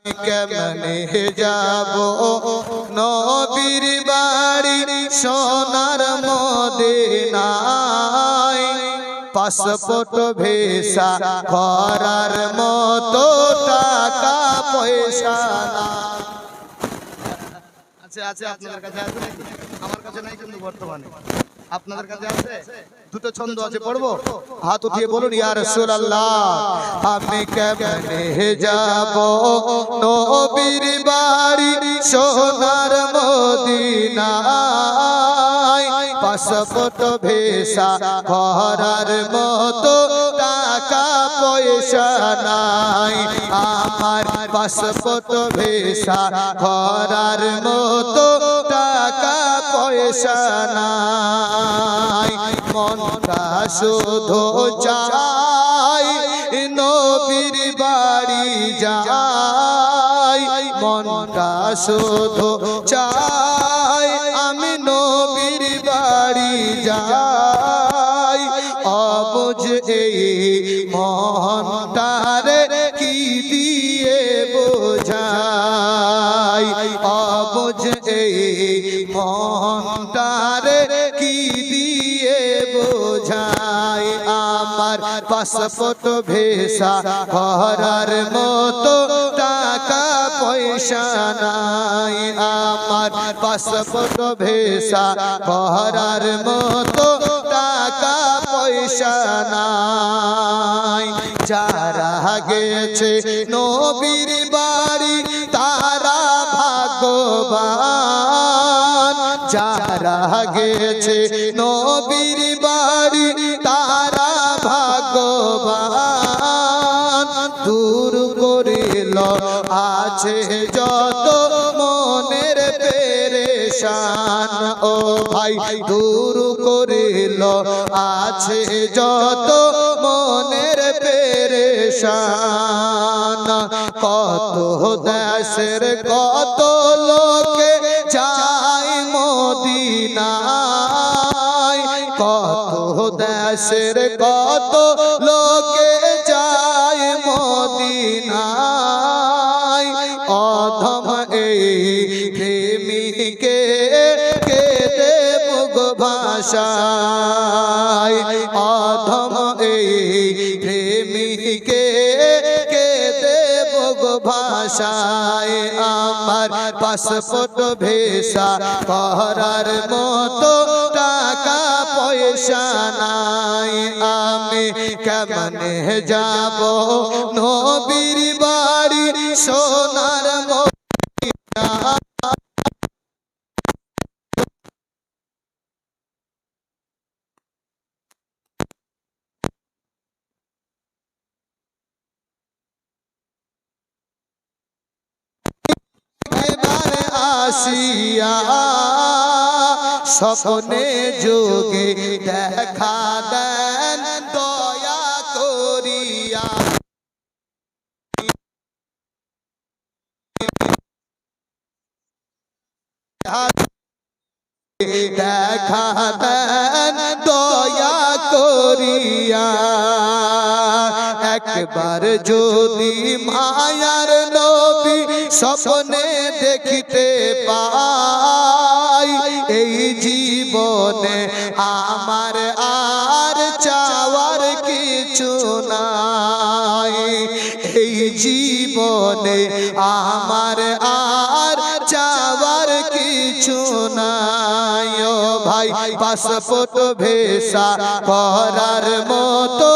কেমনে যাব নবীর বাড়ি সোনার মদিনায় পাসপোর্ট ভিসা করার মতো টাকা পয়সা না আছে আছে আপনাদের কাছে আছে নাকি? আমার কাছে নাই কিন্তু বর্তমানে আপনাদের কাছে আছে দুটো ছন্দ আছে পড়বো হাত উঠিয়ে বলুন ইয়া রাসূলুল্লাহ আমি কেমনে যাব নবীর বাড়ি সোনার মদিনায় পাসপোর্ট ভিসা করার মতো টাকা পয়সা নাই আমার পাসপোর্ট ভিসা করার মতো টাকা পয়সা নাই মনটা শুধু চাই নবীর বাড়ি যাই মনটা শুধু চাই আমি নবীর বাড়ি যাই অবুঝ এই মনটারে কি দিয়ে বোঝাই অবুঝ এই মনটারে কি দিয়ে বোঝাই আমার পাসপোর্ট ভিসা করার মতো টাকা পয়সা নাই আমার পাসপোর্ট ভিসা করার মতো টাকা পয়সা নাই যারা গেছে নবীর বাড়ি তারা ভাগ্যবান যারা গেছে নবীর বাড়ি তারা ভাগ্যবান দূর করিল আছে যত মনের পেরেশান ও ভাই দূর করিল আছে যত মনের পেরেশান কত দেশের কত লোকে যায় মদিনায় কত দেশের কত লোকে যায় মদিনায় অধম এই প্রেমিকে কেঁদে বুক ভাষায় অধম এই প্রেমিকে কেঁদে বুক ভাষায় আমার পাসপোর্ট ভিসা করার মতো টাকা পয়সা নাই আমি কেমনে যাব নবীর বাড়ি সোনার মদিনা আসিয়া স্বপ্নে যোগে দেখা দেন দয়া করিয়া দেখা দেন দয়া করিয়া একবার যদি মায়ার নবী স্বপ্নে দেখিতে পাই এই জীবনে আমার আর চাওয়ার কিছু নাই এই জীবনে আমার আর চাওয়ার কিছু নাই ও ভাই পাসপোর্ট ভিসা করার মতো